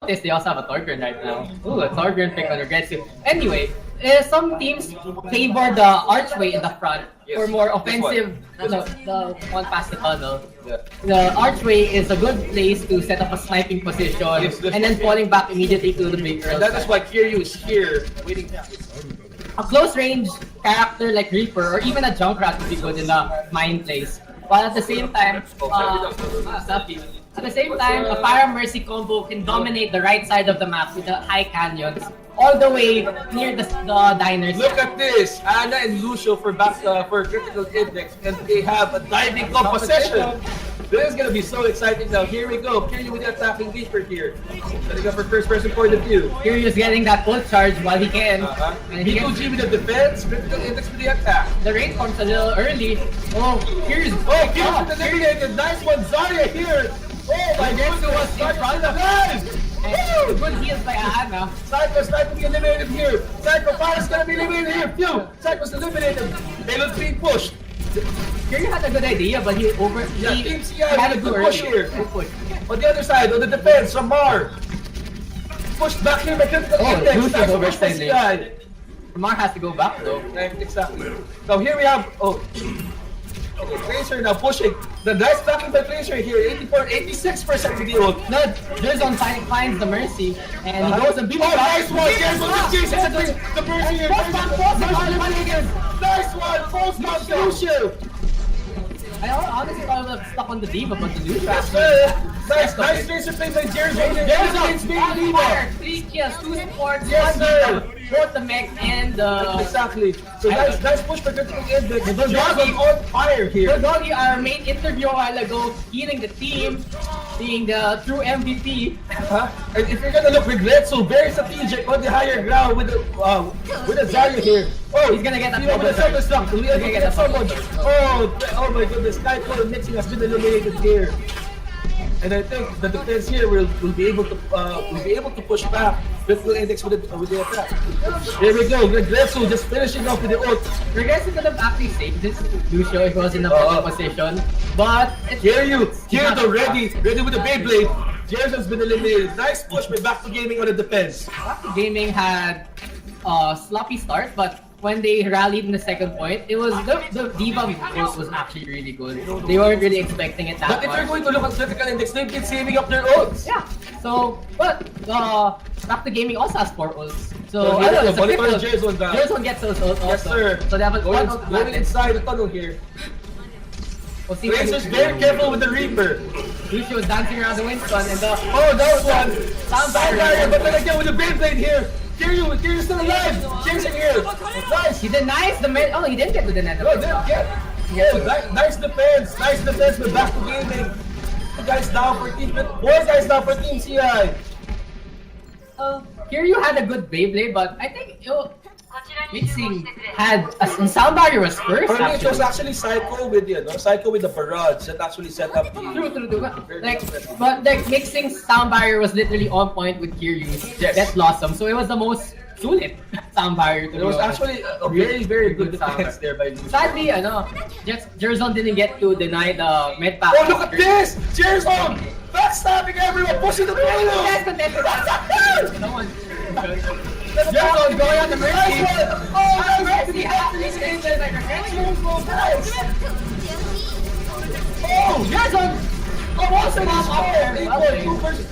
this, they also have a Thorgren right now. Ooh, a Thorgren pick on Regretsu. Anyway, some teams favor the archway in the front for more offensive, the one past the tunnel. Yeah. The archway is a good place to set up a sniping position and then falling back immediately to the big girl. And that is why Kiryu is here, waiting. A close range character like Reaper or even a Junkrat would be good in the mine place. While at the same time, a Fire Mercy combo can dominate the right side of the map with the high canyons, all the way near the diners. Look at this! Ana and Lucio for critical index, and they have a diving composition. This is gonna be so exciting now. Here we go. Kiryu with the attacking Reaper here. Setting up for first person point of view. Kiryu's getting that ult charge while he can. And he goes G with the defense, critical index with the attack. The raid forms a little early. Oh, Kiryu's eliminated. Nice one, Zarya here. Oh my goodness, was in front of us. Good heals by Ana. Psycho's not to be eliminated here. Psycho Fire's gonna be eliminated here. Phew! Psycho's eliminated. Payload's being pushed. Kiryu had a good idea, but he Team CI had a good push here. On the other side, on the defense, Ramar. Pushed back here by critical index. Nice push by CI. Ramar has to go back though. Exactly. So here we have, Tracer now pushing. The nice backing by Tracer here, 86% to the ult. No, Jerzon finds the Mercy, and he goes and beats nice one! Yes, the Mercy here. Nice one! False count Lucio. I honestly thought I was stuck on the Diva, but the Lucio Nice Tracer play by Jerzon. Jerzon, fire, 3 kills, 2 supports, yes, 1 sir. both the mech and the... Exactly. So nice push by critical index. The Jerzon on fire here. The Doggy, our main interview a while ago, healing the team, being the true MVP. And if you're gonna look, Regretsu very strategic on the higher ground with the Zarya here. Oh, he's gonna get that self-destruct. He's gonna get someone. Oh my goodness, Skyfall and Mixing has been eliminated here. And I think the defense here will be able to push back critical index with the attack. Here we go, Regretsu just finishing off with the ult. Regretsu could have actually saved this Lucio if he was in a better position, but Kiryu ready with the Beyblade. Jerzon's been eliminated. Nice push by Back to Gaming on the defense. Back to Gaming had a sloppy start, but when they rallied in the second point, it was the Diva ult was actually really good. They weren't really expecting it that much. But if you're going to look at critical index, they've been saving up their ults. Yeah. So, but Back to Gaming also has 4 ults. So Jerzon gets those ults also. Yes, sir. So they have going inside the tunnel here. Tracer's very careful with the Reaper. Lucio was dancing around the Winston and the... Oh, that was one! Sound barrier, but then again with the Beyblade here! Kiryu's still alive! Chasing here! Nice! He denies the mid... Oh, he didn't get to the net. No, didn't get. Nice defense! Nice defense with Back to Gaming. 2 guys down for Team... 4 guys down for Team CI. Kiryu had a good Beyblade, but I think Mixing had a sound barrier was first. For me, it was actually Psycho with the barrage that actually set up the... True. But Mixing sound barrier was literally on point with Kiryu's Death Blossom, so it was the most sulit sound barrier. It was actually a very good defense there by Lucio. Sadly, Jerzon didn't get to deny the med pack. Oh, look at this! Jerzon! Backstabbing everyone, pushing the payload! Jerzon going on the Mercy! Oh, Mercy actually saved it like a Oh, Jerzon! Oh, what's it?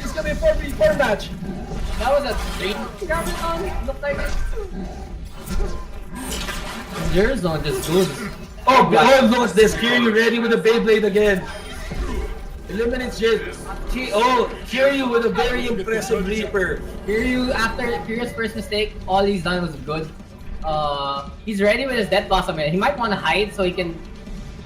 It's gonna be a 4v4 match. That was a 3 looked like it. Jerzon just good. Oh, God, look at this. Kiryu ready with the Beyblade again. Eliminates Kiryu with a very impressive Reaper. Kiryu, after Kiryu's first mistake, all he's done was good. He's ready with his Death Blossom. He might want to hide so he can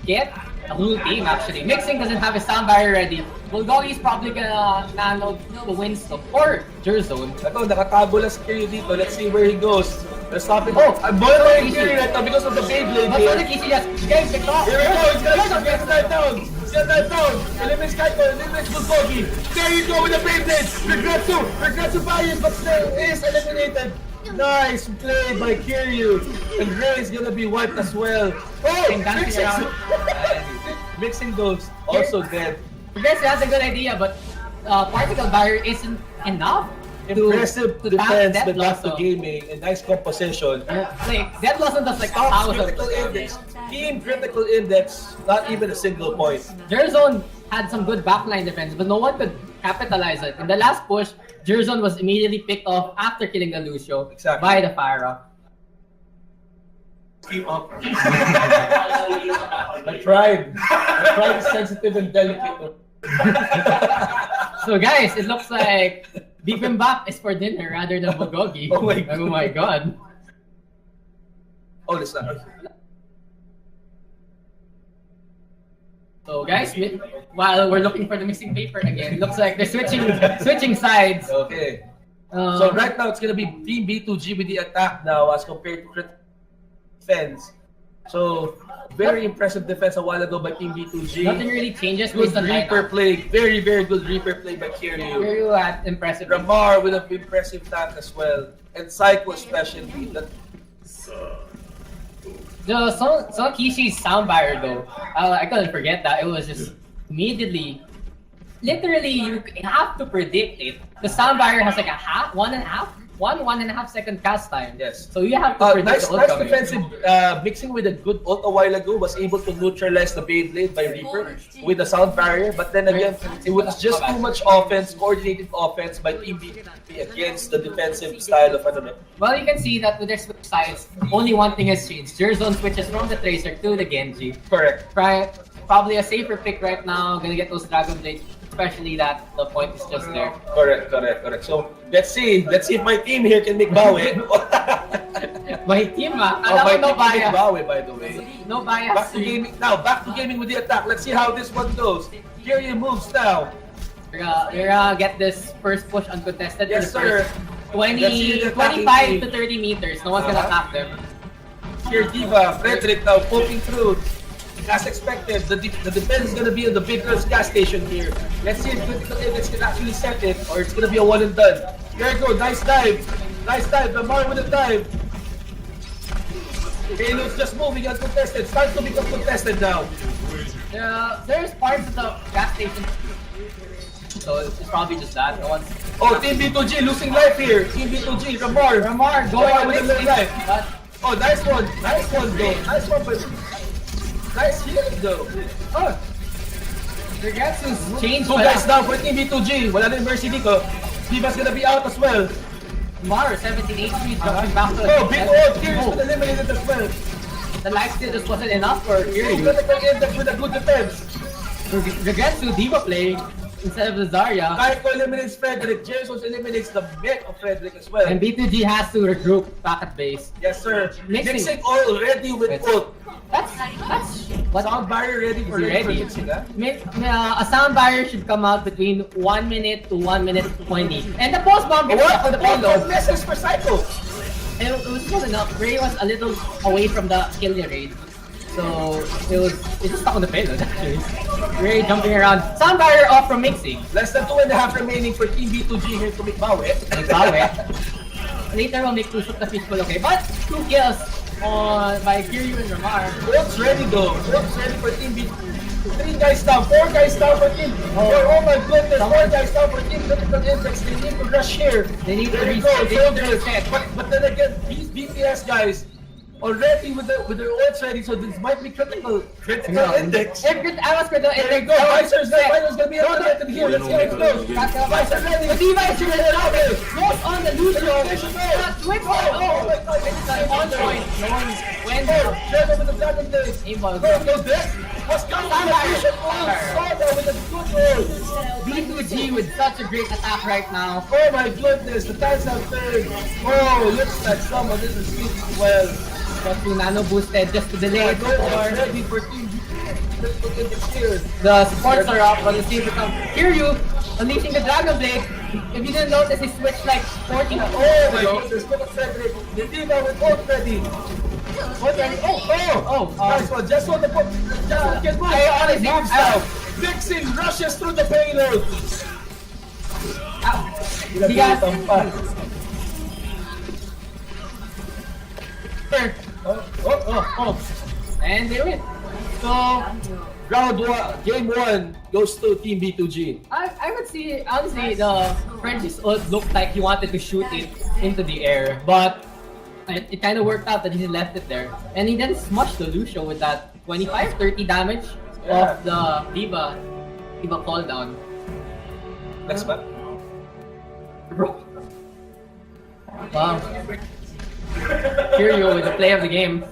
get a whole team actually. Mixing doesn't have his sound barrier ready. Bulgogi's probably gonna nano the Winston or Jerzon. Ito, nakatago lang si Kiryu dito. Let's see where he goes. Let's stop it. Oh, I'm monitoring Kiryu right now because of the Beyblade here. But easy, yes. Game, pick off. Here we go. He's gonna get that down. Get that down. Eliminates Kaito. Eliminates Bulgogi. There you go with the Beyblade. Regretsu fires, but still is eliminated. Nice play by Kiryu. And Ray is gonna be wiped as well. Oh, mixing those also dead. I guess that's a good idea, but particle barrier isn't enough. Impressive to defense tap by Death Back to Gaming and nice composition. Like Death Blossom does like Top thousands. critical index, team critical index, not even a single point. Jerzone had some good backline defense, but no one could capitalize it. In the last push, Jerzone was immediately picked off after killing the Lucio by the Fire Up. Keep up. I tried. I tried sensitive and delicate. So guys, it looks like bibimbap is for dinner rather than bulgogi. Oh my god. Oh, it's not. So guys, while we're looking for the missing paper again, it looks like they're switching sides. Okay. So right now it's gonna be Team B2G with the attack now as compared to critical defense. So very impressive defense a while ago by Team B2G. Nothing really changes Good based on Reaper lineup. play, very good Reaper play by Kiryu. Kiryu had impressive. Ramar with an impressive tank as well, and Psycho especially. The Son Kishi's sound barrier though, I couldn't forget that. It was just immediately, literally you have to predict it. The sound barrier has like a one and a half second cast time. Yes. So you have to predict nice the ult coming. defensive mixing with a good ult a while ago, was able to neutralize the Beyblade by Reaper with the sound barrier, but then again it was just too much offense, coordinated offense by Team B against the defensive style of anime. Well, you can see that with their switch sides, only one thing has changed. Jerzone switches from the Tracer to the Genji. Correct. Probably a safer pick right now, gonna get those Dragon Blades, especially that the point is just there. Correct. So let's see if my team here can make Bawi. My team my no team can make bias. Bawi, by the way. No bias. Back to gaming with the attack. Let's see how this one goes. Kiryu moves now. We're gonna get this first push uncontested. Yes, for the sir. first 25 to 30 meters. No one's gonna attack them. Here, Diva, Frederick now poking through. As expected, the defense is going to be on the big girl's gas station here. Let's see if critical index can actually set it, or it's going to be a one and done. There you go, nice dive. Lamar with a dive. Halo's just moving uncontested. Starts to become contested now. There's parts of the gas station, so it's probably just that. No one's. Oh, Team B2G losing life here. Team B2G, Ramar going with a little life. Oh, nice one though. Nice one, but nice healing though. Oh, Regetsu's changed. Two guys down for Team B2G. Wala na yung Mercy dito. Diva's gonna be out as well. Mar, 17 HP, jumping back to Oh, big ult. Kiryu's been eliminated as well. The life steal just wasn't enough for Kiryu. Critical index with a good defense. Regetsu Diva play instead of the Zarya. Kaiko eliminates Frederick. Jason eliminates the mech of Frederick as well. And B2G has to regroup back at base. Yes, sir. Mixing oil ready with ult. That's what Sound barrier ready for mixing, huh? A sound barrier should come out between 1 minute to 1 minute 20. And the post bomb gets stuck on the payload. Message for Psycho. And it was good enough. Ray was a little away from the kill rate. So it just stuck on the payload actually. Ray jumping around. Sound barrier off from mixing. Less than 2.5 remaining for Team B2G here to make Bawi. Later we'll make two shoot the fishbowl, okay. But 2 kills by Kiryu and Ramar. Ult's ready though. Ult's ready for Team B. 3 guys down, 4 guys down for Team. Oh my goodness, 4 guys down for Team Critical Index. They need to rush here. They need to reset. But then again, these BTS guys already with their ults ready, so this might be critical index. I was critical There you index. go. Visor's gonna be eliminated here. Let's see how it goes. Visor's ready. The Diva is ready. Goes on the Lucio. Switch Oh my god, it's on point. No one went. Shadow with the Dragon Blade. Aimball. Go this. What's coming? Soda with a good roll. B2G with such a great attack right now. Oh my goodness, the times have turned. Oh, looks like someone isn't sleeping well. Got 2 nano boosted just to delay it. Ready for Team Let's look at the cheers. The supports are up, but the team become Kiryu unleashing the Dragon Blade. If you didn't notice, he switched like 14. Oh my goodness, look at Frederick. The Diva with ult ready. Nice one, just on the book. Moves now. Fixing, rushes through the payload. He got and they win. So Round 1, game 1 goes to Team B2G. I would see, honestly, the French's ult looked like he wanted to shoot it into the air, but it kind of worked out that he left it there. And he then smushed the Lucio with that 25-30 damage of the Diva fall down. Next map. Bro. Wow. Kiryu with the play of the game.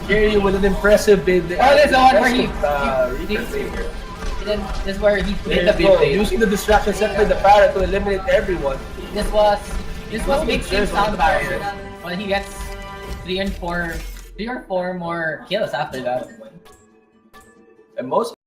Kiryu with an impressive bid. Oh, there's the one where he then this is where he played the big play. Using the distraction set by the Parrot to eliminate everyone. This was mixing sound barrier, but he gets 3 or 4 more kills after that. And most